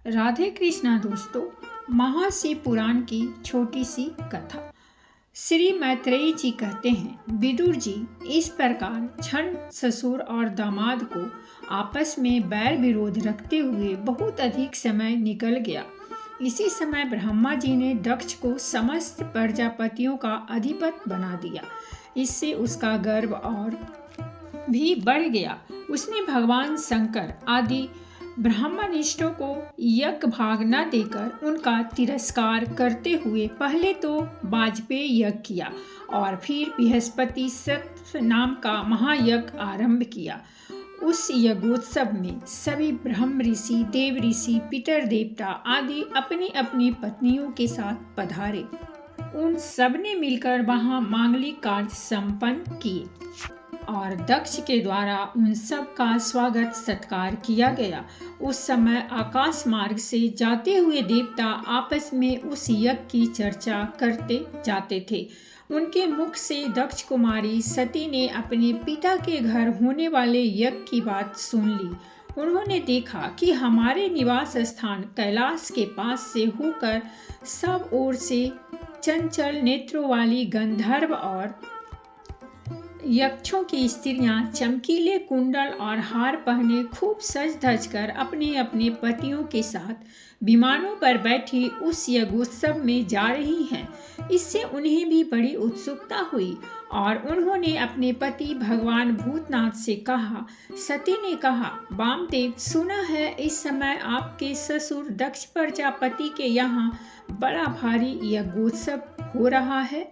राधे कृष्णा दोस्तों। महाशिव पुराण की छोटी सी कथा। श्री मैत्रेयी जी कहते हैं, विदुर जी, इस प्रकार छंड ससुर और दामाद को आपस में बैर विरोध रखते हुए बहुत अधिक समय निकल गया। इसी समय ब्रह्मा जी ने दक्ष को समस्त प्रजापतियों का अधिपति बना दिया। इससे उसका गर्व और भी बढ़ गया। उसने भगवान शंकर आदि ब्राह्मणिष्ठों को यज्ञ भाग न देकर उनका तिरस्कार करते हुए पहले तो वाजपेय यज्ञ किया और फिर बृहस्पति सत्व नाम का महायज्ञ आरंभ किया। उस यज्ञोत्सव में सभी ब्रह्म ऋषि, देव ऋषि, पितर देवता आदि अपनी अपनी पत्नियों के साथ पधारे। उन सब ने मिलकर वहां मांगलिक कार्य संपन्न किए और दक्ष के द्वारा उन सब का स्वागत सत्कार किया गया। उस समय आकाश मार्ग से जाते हुए देवता आपस में उस यज्ञ की चर्चा करते जाते थे। उनके मुख से दक्ष कुमारी सती ने अपने पिता के घर होने वाले यज्ञ की बात सुन ली। उन्होंने देखा कि हमारे निवास स्थान कैलाश के पास से होकर सब ओर से चंचल नेत्रों वाली गंधर्व और यक्षों की स्त्रियां चमकीले कुंडल और हार पहने खूब सज धज कर अपने अपने पतियों के साथ विमानों पर बैठी उस यज्ञोत्सव में जा रही हैं। इससे उन्हें भी बड़ी उत्सुकता हुई और उन्होंने अपने पति भगवान भूतनाथ से कहा। सती ने कहा, वामदेव, सुना है इस समय आपके ससुर दक्ष प्रजापति के यहाँ बड़ा भारी यज्ञोत्सव हो रहा है।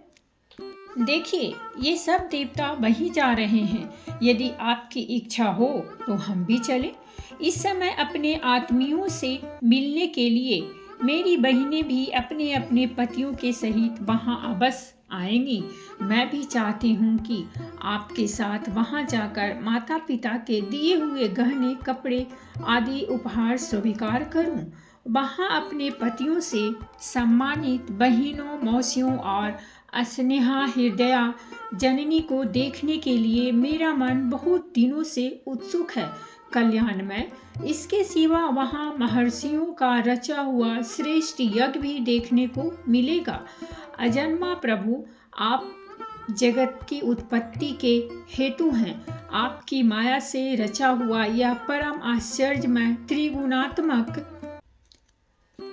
देखिए, ये सब देवता वहीं जा रहे हैं। यदि आपकी इच्छा हो तो हम भी चलें। इस समय अपने आत्मियों से मिलने के लिए मेरी बहनें भी अपने अपने पतियों के सहित वहां अवश्य आएंगी। मैं भी चाहती हूँ कि आपके साथ वहां जाकर माता पिता के दिए हुए गहने, कपड़े आदि उपहार स्वीकार करूँ। वहां अपने पतियों से सम्मानित बहनों, मौसियों और स्नेहा हृदया जननी को देखने के लिए मेरा मन बहुत दिनों से उत्सुक है। कल्याण में इसके सिवा वहाँ महर्षियों का रचा हुआ श्रेष्ठ यज्ञ भी देखने को मिलेगा। अजन्मा प्रभु, आप जगत की उत्पत्ति के हेतु हैं। आपकी माया से रचा हुआ यह परम आश्चर्यमय त्रिगुणात्मक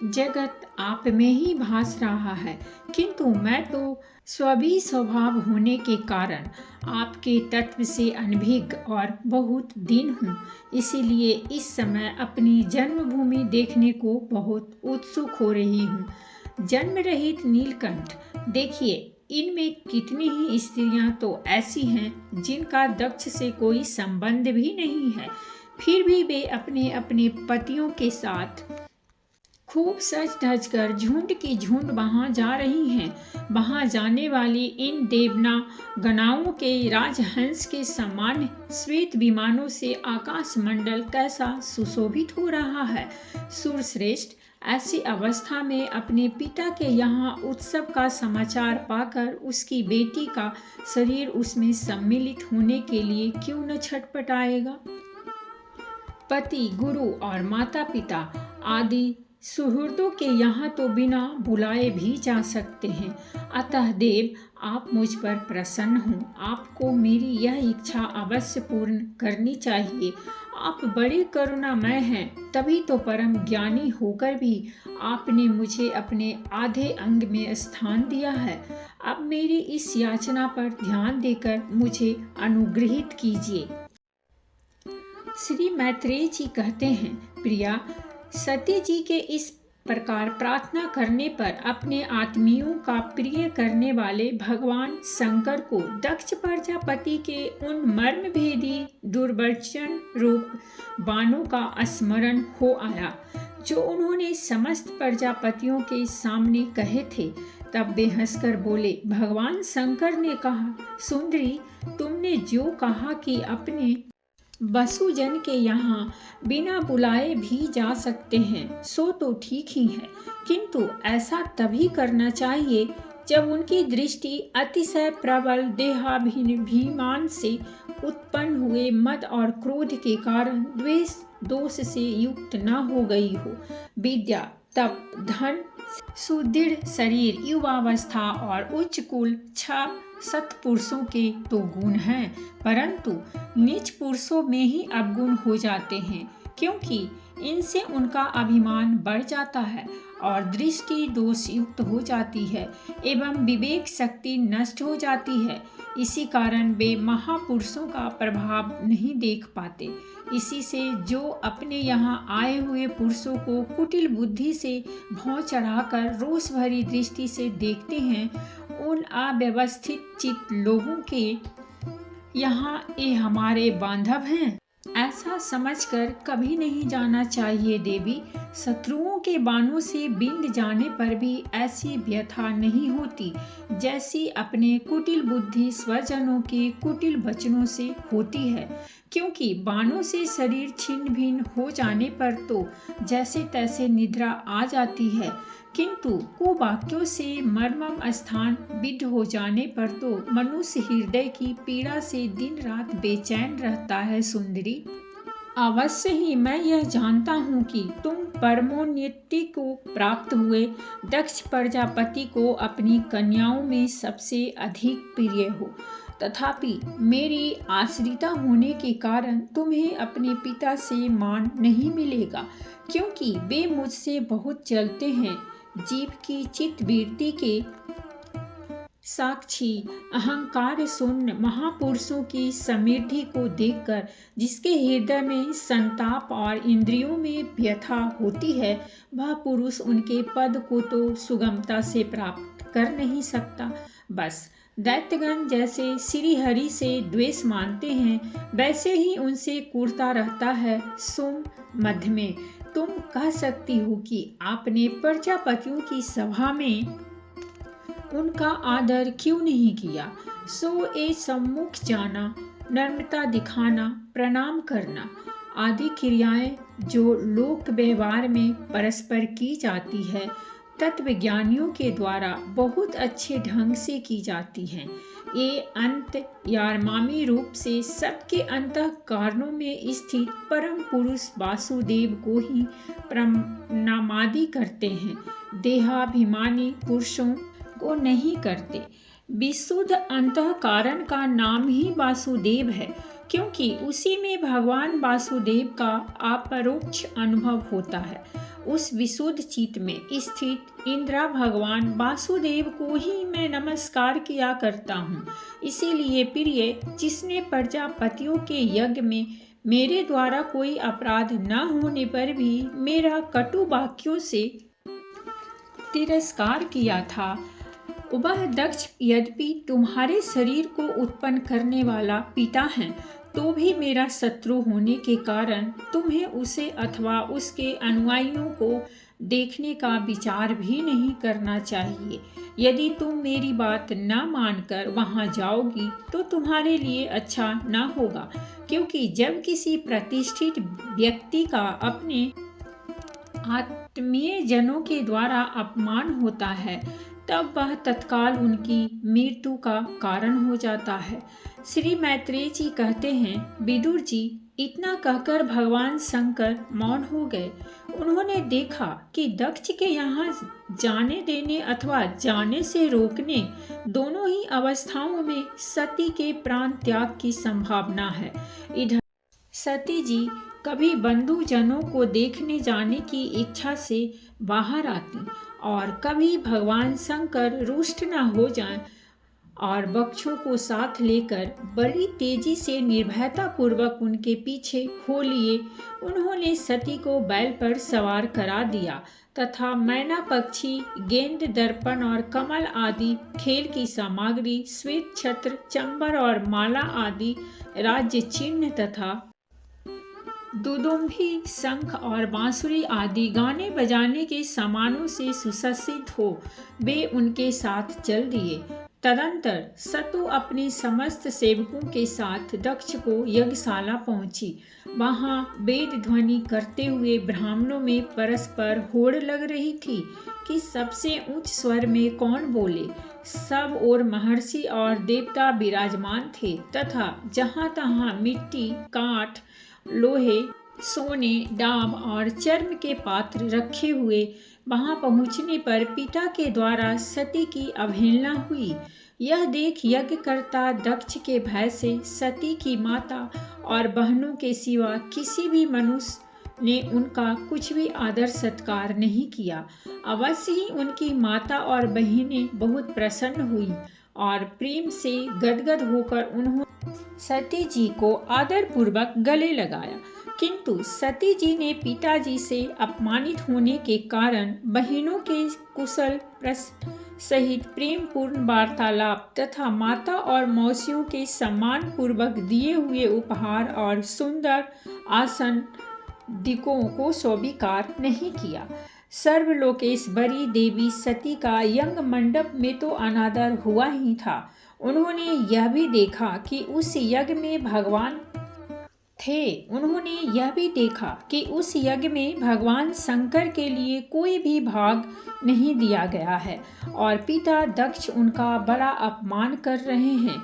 जगत आप में ही भास रहा है, किंतु मैं तो स्वभी स्वभाव होने के कारण आपके तत्व से अनभिज्ञ और बहुत दीन हूँ। इसीलिए इस समय अपनी जन्मभूमि देखने को बहुत उत्सुक हो रही हूँ। जन्म रहित नीलकंठ, देखिए, इनमें कितनी ही स्त्रियां तो ऐसी हैं जिनका दक्ष से कोई संबंध भी नहीं है, फिर भी वे अपने अपने पतियों के साथ खूब सज धज कर झुंड की झुंड वहां जा रही हैं। वहां जाने वाली इन देवना गणाओं के राजहंस के समान श्वेत विमानों से आकाश मंडल कैसा सुशोभित हो रहा है। सूरश्रेष्ठ, ऐसी अवस्था में अपने पिता के यहाँ उत्सव का समाचार पाकर उसकी बेटी का शरीर उसमें सम्मिलित होने के लिए क्यों न छटपटाएगा। पति, गुरु और माता पिता आदि सुहृदों के यहाँ तो बिना बुलाए भी जा सकते हैं। अतः देव, आप मुझ पर प्रसन्न हों। आपको मेरी यह इच्छा अवश्य पूर्ण करनी चाहिए। आप बड़े करुणामय हैं, तभी तो परम ज्ञानी होकर भी आपने मुझे अपने आधे अंग में स्थान दिया है। अब मेरी इस याचना पर ध्यान देकर मुझे अनुग्रहित कीजिए। श्री मैत्रेयी जी कहते हैं, प्रिया, सती जी के इस प्रकार प्रार्थना करने पर अपने आत्मियों का प्रिय करने वाले भगवान शंकर को दक्ष प्रजापति के उन मर्मभेदी दुर्वचन रूप बाणों का स्मरण हो आया जो उन्होंने समस्त प्रजापतियों के सामने कहे थे। तब वे हंसकर बोले। भगवान शंकर ने कहा, सुंदरी, तुमने जो कहा कि अपने वसुजन के यहाँ बिना बुलाए भी जा सकते हैं, सो तो ठीक ही है, किंतु ऐसा तभी करना चाहिए जब उनकी दृष्टि अतिशय प्रबल देहाभिमान से उत्पन्न हुए मद और क्रोध के कारण द्वेष दोष से युक्त न हो गई हो। विद्या, तप, धन, सुदृढ़ शरीर, युवावस्था और उच्च कुल, 6 सत्पुरुषों के तो गुण हैं, परंतु नीच पुरुषों में ही अवगुण हो जाते हैं, क्योंकि इनसे उनका अभिमान बढ़ जाता है और दृष्टि दोष युक्त हो जाती है एवं विवेक शक्ति नष्ट हो जाती है। इसी कारण वे महापुरुषों का प्रभाव नहीं देख पाते। इसी से जो अपने यहाँ आए हुए पुरुषों को कुटिल बुद्धि से भौं चढ़ाकर रोष भरी दृष्टि से देखते हैं, उन अव्यवस्थित चित्त लोगों के यहाँ ये हमारे बांधव हैं, ऐसा समझकर कभी नहीं जाना चाहिए देवी। शत्रुओं के बाणों से बिंद जाने पर भी ऐसी व्यथा नहीं होती जैसी अपने कुटिल बुद्धि स्वजनों के कुटिल वचनों से होती है, क्योंकि बाणों से शरीर छिन्न भिन्न हो जाने पर तो जैसे तैसे निद्रा आ जाती है, किंतु कुवाक्यों से मर्मम स्थान विद्ध हो जाने पर तो मनुष्य हृदय की पीड़ा से दिन रात बेचैन रहता है। सुंदरी, अवश्य ही मैं यह जानता हूँ कि तुम परमोन्नति को प्राप्त हुए दक्ष प्रजापति को अपनी कन्याओं में सबसे अधिक प्रिय हो, तथापि मेरी आश्रिता होने के कारण तुम्हें अपने पिता से मान नहीं मिलेगा, क्योंकि वे मुझसे बहुत चलते हैं। जीव की चित्तवृत्ति के साक्षी अहंकार शून्य महापुरुषों की समृद्धि को देखकर जिसके हृदय में संताप और इंद्रियों में व्यथा होती है, वह पुरुष उनके पद को तो सुगमता से प्राप्त कर नहीं सकता। बस दैत्यगण जैसे श्री हरि से द्वेष मानते हैं, वैसे ही उनसे कूरता रहता है। सुम मध्य में तुम कह सकती हो कि आपने प्रजापतियों की सभा में उनका आदर क्यों नहीं किया। सो ए सम्मुख जाना, नम्रता दिखाना, प्रणाम करना आदि क्रियाएं जो लोक व्यवहार में परस्पर की जाती है, तत्वज्ञानियों के द्वारा बहुत अच्छे ढंग से की जाती हैं। ये अंत यारमामी रूप से सबके अंतःकरणों में स्थित परम पुरुष वासुदेव को ही प्रणामादि करते हैं, देहाभिमानी पुरुषों को नहीं करते। विशुद्ध अंतःकरण का नाम ही वासुदेव है, क्योंकि उसी में भगवान वासुदेव का अपरोक्ष अनुभव होता है। उस विशुद्ध चित्त में स्थित इंद्रा भगवान वासुदेव को ही मैं नमस्कार किया करता हूँ। इसीलिए प्रिय, जिसने प्रजापतियों के यज्ञ में मेरे द्वारा कोई अपराध न होने पर भी मेरा कटु वाक्यों से तिरस्कार किया था, वह दक्ष यद्यपि तुम्हारे शरीर को उत्पन्न करने वाला पिता है, तो भी मेरा शत्रु होने के कारण तुम्हें उसे अथवा उसके अनुयायियों को देखने का विचार भी नहीं करना चाहिए। यदि तुम मेरी बात न मानकर वहां जाओगी तो तुम्हारे लिए अच्छा न होगा, क्योंकि जब किसी प्रतिष्ठित व्यक्ति का अपने आत्मीय जनों के द्वारा अपमान होता है, तब वह तत्काल उनकी मृत्यु का कारण हो जाता है। श्री मैत्रेय जी कहते हैं, विदुर जी, इतना कहकर भगवान शंकर मौन हो गए। उन्होंने देखा कि दक्ष के यहाँ जाने देने अथवा जाने से रोकने दोनों ही अवस्थाओं में सती के प्राण त्याग की संभावना है। इधर सती जी कभी बंधुजनों को देखने जाने की इच्छा से बाहर आती और कभी भगवान शंकर रुष्ट न हो जाएं और बक्षों को साथ लेकर बड़ी तेजी से निर्भयता पूर्वक उनके पीछे हो लिए। उन्होंने सती को बैल पर सवार करा दिया तथा मैना पक्षी, गेंद, दर्पण और कमल आदि खेल की सामग्री, श्वेत छत्र, चंबर और माला आदि राज्य चिन्ह तथा दुदुम्भी, शंख और बांसुरी आदि गाने बजाने के सामानों से सुसज्जित हो वे उनके साथ चल दिए तदंतर सतु अपने समस्त सेवकों के साथ दक्ष को यज्ञशाला पहुंची। वहां वेद ध्वनि करते हुए ब्राह्मणों में परस्पर होड़ लग रही थी कि सबसे उच्च स्वर में कौन बोले। सब और महर्षि और देवता विराजमान थे तथा जहाँ तहाँ मिट्टी, काठ, लोहे, सोने, डाब और चर्म के पात्र रखे हुए। वहां पहुंचने पर पिता के द्वारा सती की अवहेलना हुई। यह देख यज्ञकर्ता दक्ष के भय से सती की माता और बहनों के सिवा किसी भी मनुष्य ने उनका कुछ भी आदर सत्कार नहीं किया। अवश्य ही उनकी माता और बहनें बहुत प्रसन्न हुई और प्रेम से गदगद होकर उन्होंने सती जी को आदर पूर्वक गले लगाया। किंतु सती जी ने पिताजी से अपमानित होने के कारण बहनों के कुशल प्रश्न सहित प्रेमपूर्ण वार्तालाप तथा माता और मौसियों के सम्मान पूर्वक दिए हुए उपहार और सुंदर आसन दिकों को स्वीकार नहीं किया। सर्वलोकेश्वरी देवी सती का यज्ञ मंडप में तो अनादर हुआ ही था। उन्होंने यह भी देखा कि उस यज्ञ में भगवान शंकर के लिए कोई भी भाग नहीं दिया गया है और पिता दक्ष उनका बड़ा अपमान कर रहे हैं।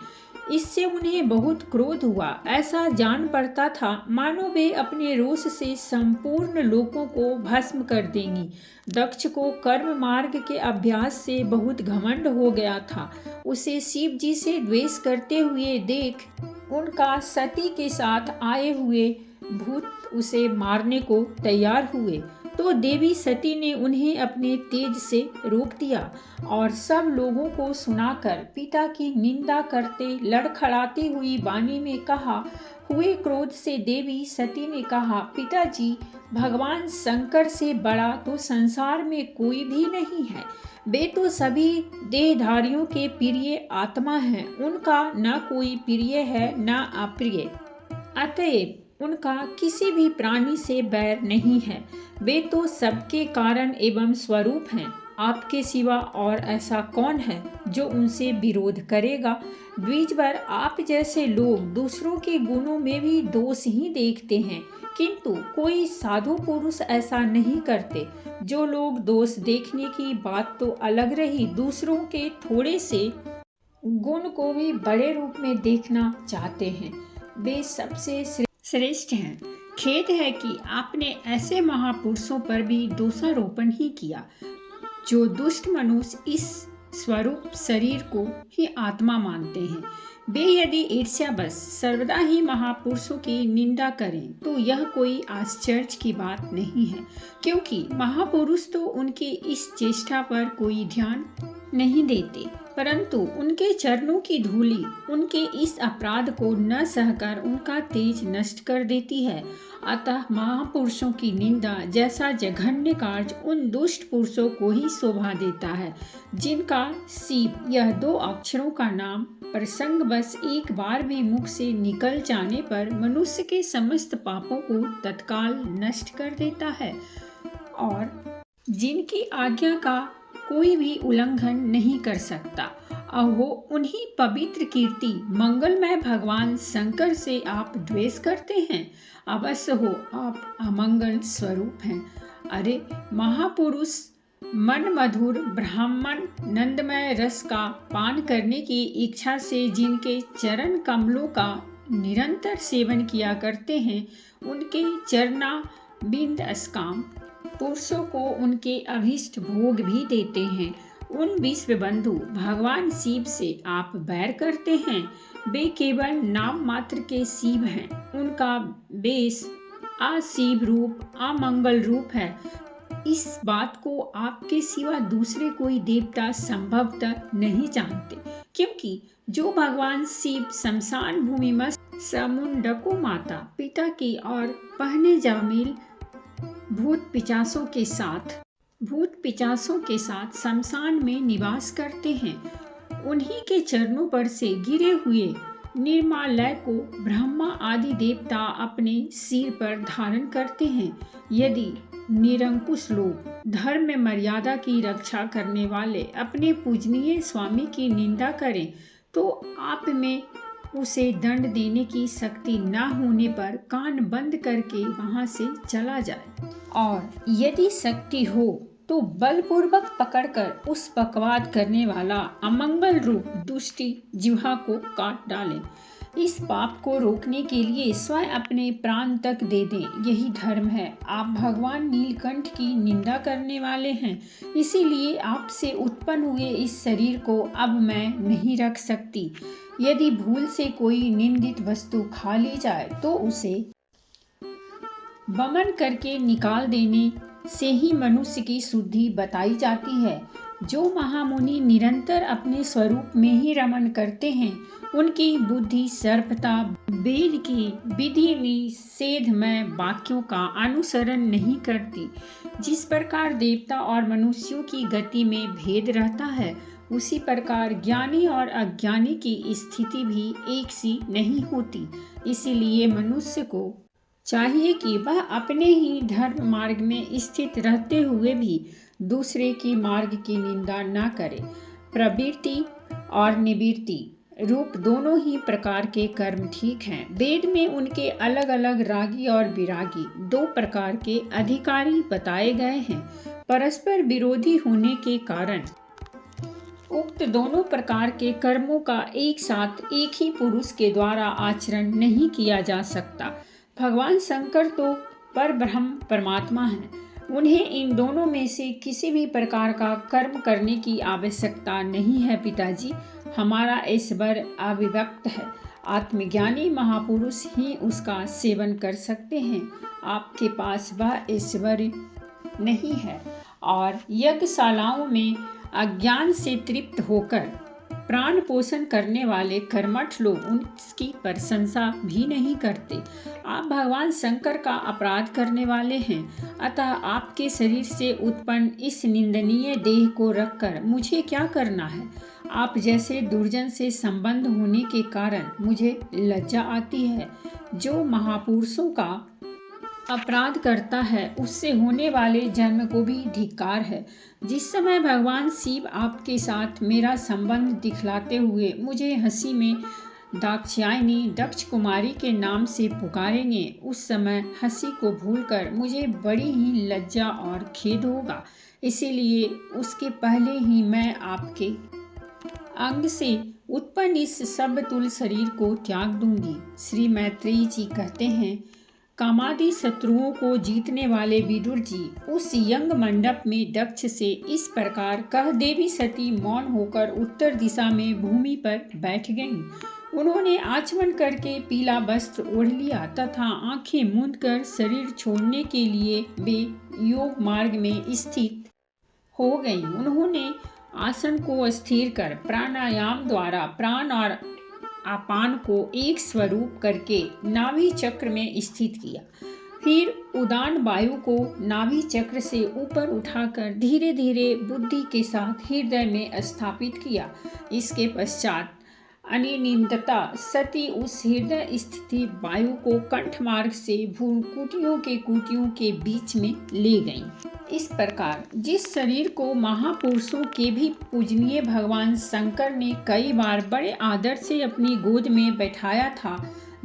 इससे उन्हें बहुत क्रोध हुआ। ऐसा जान पड़ता था मानो वे अपने रोष से संपूर्ण लोकों को भस्म कर देंगी। दक्ष को कर्म मार्ग के अभ्यास से बहुत घमंड हो गया था। उसे शिव जी से द्वेष करते हुए देख उनका सती के साथ आए हुए भूत उसे मारने को तैयार हुए तो देवी सती ने उन्हें अपने तेज से रोक दिया और सब लोगों को सुनाकर पिता की निंदा करते लड़खड़ाती हुई वाणी में कहा। हुए क्रोध से देवी सती ने कहा, पिताजी, भगवान शंकर से बड़ा तो संसार में कोई भी नहीं है। वे तो सभी देहधारियों के प्रिय आत्मा हैं। उनका न कोई प्रिय है न अप्रिय, अतएव उनका किसी भी प्राणी से बैर नहीं है। वे तो सबके कारण एवं स्वरूप हैं। आपके सिवा और ऐसा कौन है जो उनसे विरोध करेगा। द्विजवर, आप जैसे लोग दूसरों के गुणों में भी दोष ही देखते हैं, किंतु कोई साधु पुरुष ऐसा नहीं करते। जो लोग दोष देखने की बात तो अलग रही, दूसरों के थोड़े से गुण को भी बड़े रूप में देखना चाहते हैं, वे सबसे श्रेष्ठ हैं। खेद है कि आपने ऐसे महापुरुषों पर भी दोषारोपण ही किया जो दुष्ट मनुष्य इस स्वरूप शरीर को ही आत्मा मानते हैं। वे यदि ईर्ष्यावश सर्वदा ही महापुरुषों की निंदा करें तो यह कोई आश्चर्य की बात नहीं है, क्योंकि महापुरुष तो उनके इस चेष्टा पर कोई ध्यान नहीं देते, परंतु उनके चरणों की धूलि उनके इस अपराध को न सहकर उनका तेज नष्ट कर देती है। अतः महापुरुषों की निंदा जैसा जघन्य कार्य उन दुष्ट पुरुषों को ही शोभा देता है, जिनका शिव यह 2 अक्षरों का नाम प्रसंगवश एक बार भी मुख से निकल जाने पर मनुष्य के समस्त पापों को तत्काल नष्ट कर देता है और जिनकी आज्ञा का कोई भी उल्लंघन नहीं कर सकता। अहो, उन्हीं पवित्र कीर्ति मंगलमय भगवान शंकर से आप द्वेष करते हैं। अवश्य हो, आप अमंगल स्वरूप हैं। अरे महापुरुष मन मधुर ब्राह्मण नंदमय रस का पान करने की इच्छा से जिनके चरण कमलों का निरंतर सेवन किया करते हैं, उनके चरना बिंद अस्काम पुरुषों को उनके अभीष्ट भोग भी देते हैं। उन विश्व बंधु भगवान शिव से आप बैर करते हैं। वे केवल नाम मात्र के शिव हैं। उनका वेश अशिव रूप, अमंगल रूप है। इस बात को आपके सिवा दूसरे कोई देवता संभवतः नहीं जानते, क्योंकि जो भगवान शिव शमशान भूमि में समुंडको माता पिता की और पहने जामिल भूत पिचासों के साथ शमशान में निवास करते हैं, उन्हीं के चरणों पर से गिरे हुए निर्मालय को ब्रह्मा आदि देवता अपने सिर पर धारण करते हैं। यदि निरंकुश लोग, धर्म में मर्यादा की रक्षा करने वाले अपने पूजनीय स्वामी की निंदा करें तो आप में उसे दंड देने की शक्ति न होने पर कान बंद करके वहां से चला जाए, और यदि शक्ति हो तो बलपूर्वक पकड़कर उस बकवाद करने वाला अमंगल रूप दुष्टी जिह्वा को काट डालें। इस पाप को रोकने के लिए स्वयं अपने प्राण तक दे दें, यही धर्म है। आप भगवान नीलकंठ की निंदा करने वाले हैं, इसीलिए आपसे उत्पन्न हुए इस शरीर को अब मैं नहीं रख सकती। यदि भूल से कोई निंदित वस्तु खा ली जाए तो उसे वमन करके निकाल देने से ही मनुष्य की शुद्धि बताई जाती है। जो महामुनि निरंतर अपने स्वरूप में ही रमन करते हैं, उनकी बुद्धि सर्वथा वेद की विधि निषेधमय वाक्यों का अनुसरण नहीं करती। जिस प्रकार देवता और मनुष्यों की गति में भेद रहता है, उसी प्रकार ज्ञानी और अज्ञानी की स्थिति भी एक सी नहीं होती। इसीलिए मनुष्य को चाहिए कि वह अपने ही धर्म मार्ग में स्थित रहते हुए भी दूसरे के मार्ग की निंदा न करे। प्रवृत्ति और निवृत्ति रूप दोनों ही प्रकार के कर्म ठीक हैं। वेद में उनके अलग अलग रागी और विरागी दो प्रकार के अधिकारी बताए गए हैं। परस्पर विरोधी होने के कारण उक्त दोनों प्रकार के कर्मों का एक साथ एक ही पुरुष के द्वारा आचरण नहीं किया जा सकता। भगवान शंकर तो परब्रह्म परमात्मा हैं, उन्हें इन दोनों में से किसी भी प्रकार का कर्म करने की आवश्यकता नहीं है। पिताजी, हमारा ऐश्वर्य अविभक्त है, आत्मज्ञानी महापुरुष ही उसका सेवन कर सकते हैं। आपके पास वह ऐश्वर्य नहीं है और यज्ञशालाओं में अज्ञान से तृप्त होकर प्राण पोषण करने वाले कर्मठ लोग उसकी प्रशंसा भी नहीं करते। आप भगवान शंकर का अपराध करने वाले हैं, अतः आपके शरीर से उत्पन्न इस निंदनीय देह को रखकर मुझे क्या करना है। आप जैसे दुर्जन से संबंध होने के कारण मुझे लज्जा आती है। जो महापुरुषों का अपराध करता है, उससे होने वाले जन्म को भी धिक्कार है। जिस समय भगवान शिव आपके साथ मेरा संबंध दिखलाते हुए मुझे हंसी में दाक्षायणी दक्ष कुमारी के नाम से पुकारेंगे, उस समय हंसी को भूलकर मुझे बड़ी ही लज्जा और खेद होगा। इसीलिए उसके पहले ही मैं आपके अंग से उत्पन्न इस समतुल शरीर को त्याग दूंगी। श्री मैत्रेयी जी कहते हैं, कामादि शत्रुओं को जीतने वाले विदुर जी उस यज्ञ मंडप में दक्ष से इस प्रकार कह देवी सती मौन होकर उत्तर दिशा में भूमि पर बैठ गईं। उन्होंने आचमन करके पीला वस्त्र ओढ़ लिया तथा आंखें मूंदकर शरीर छोड़ने के लिए वे योग मार्ग में स्थित हो गईं। उन्होंने आसन को स्थिर कर प्राणायाम द्वारा प्राण और अपान को एक स्वरूप करके नाभि चक्र में स्थित किया। फिर उदान वायु को नाभि चक्र से ऊपर उठाकर धीरे धीरे बुद्धि के साथ हृदय में स्थापित किया। इसके पश्चात अनिनिंदता सती उस हृदय स्थिति वायु को कंठ मार्ग से भ्रूकुटियों के बीच में ले गईं। इस प्रकार जिस शरीर को महापुरुषों के भी पूजनीय भगवान शंकर ने कई बार बड़े आदर से अपनी गोद में बैठाया था,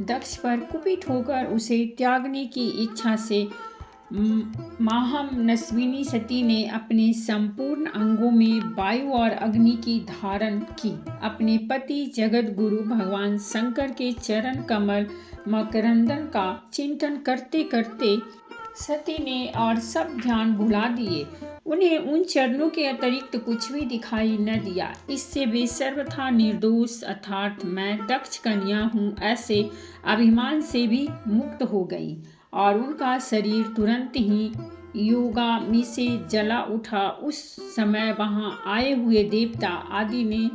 दक्ष पर कुपित होकर उसे त्यागने की इच्छा से महामनस्विनी सती ने अपने संपूर्ण अंगों में वायु और अग्नि की धारण की। अपने पति जगत गुरु भगवान शंकर के चरण कमल मकरंदन का चिंतन करते करते सती ने और सब ध्यान भुला दिए। उन्हें उन चरणों के अतिरिक्त कुछ भी दिखाई न दिया। इससे वे सर्वथा निर्दोष अर्थात मैं दक्ष कन्या हूँ ऐसे अभिमान से भी मुक्त हो गई और उनका शरीर तुरंत ही योगाग्नि से जला उठा। उस समय वहाँ आए हुए देवता आदि ने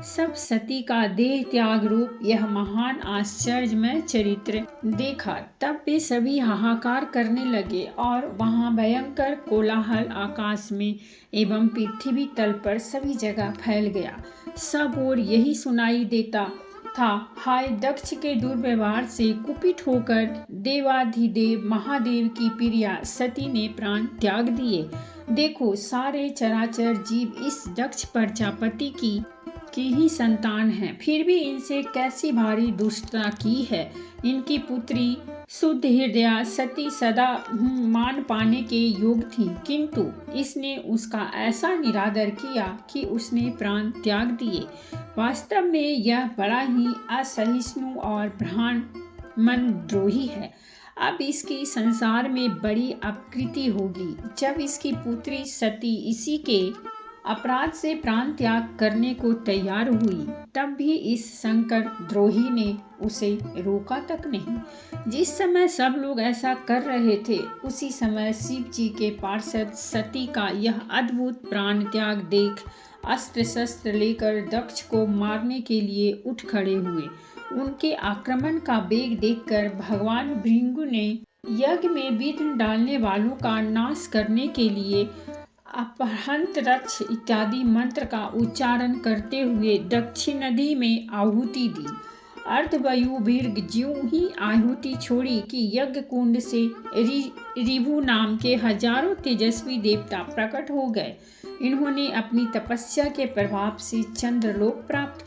सब सती का देह त्याग रूप यह महान आश्चर्यमय चरित्र देखा। तब वे सभी हाहाकार करने लगे और वहाँ भयंकर कोलाहल आकाश में एवं पृथ्वी तल पर सभी जगह फैल गया। सब ओर यही सुनाई देता, था। हाय दक्ष के दुर्व्यवहार से कुपित होकर देवाधिदेव महादेव की प्रिया सती ने प्राण त्याग दिए। देखो, सारे चराचर जीव इस दक्ष प्रजापति की ही संतान हैं, फिर भी इनसे कैसी भारी दुष्टता की है। इनकी पुत्री शुद्ध हृदया सती सदा मान पाने के योग थी, किंतु इसने उसका ऐसा निरादर किया कि उसने प्राण त्याग दिए। वास्तव में यह बड़ा ही असहिष्णु और ब्राह्मणद्रोही है। अब इसकी संसार में बड़ी अपकृति होगी। जब इसकी पुत्री सती इसी के अपराध से प्राण त्याग करने को तैयार हुई, तब भी इस शंकर द्रोही ने उसे रोका तक नहीं। जिस समय सब लोग ऐसा कर रहे थे, उसी समय शिव जी के पार्षद सती का यह अद्भुत प्राण त्याग देख अस्त्र शस्त्र लेकर दक्ष को मारने के लिए उठ खड़े हुए। उनके आक्रमण का वेग देखकर भगवान भृगु ने यज्ञ में विघ्न डालने वालों का नाश करने के लिए अपहंत रक्ष इत्यादि मंत्र का उच्चारण करते हुए दक्षिण नदी में आहुति दी। अर्धवायु भृग ज्यों ही आहुति छोड़ी कि यज्ञ कुंड से ऋभु नाम के हजारों तेजस्वी देवता प्रकट हो गए। इन्होंने अपनी तपस्या के प्रभाव से चंद्रलोक प्राप्त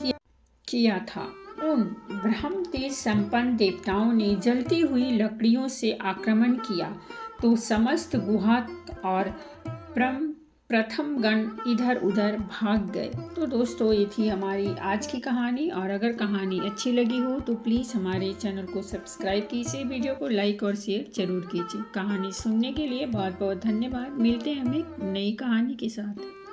किया था। उन ब्रह्म तेज संपन्न देवताओं ने जलती हुई लकड़ियों से आक्रमण किया तो समस्त गुहा और प्रथम गण इधर उधर भाग गए। तो दोस्तों, ये थी हमारी आज की कहानी, और अगर कहानी अच्छी लगी हो तो प्लीज़ हमारे चैनल को सब्सक्राइब कीजिए, वीडियो को लाइक और शेयर जरूर कीजिए। कहानी सुनने के लिए बहुत बहुत धन्यवाद। मिलते हैं हम एक नई कहानी के साथ।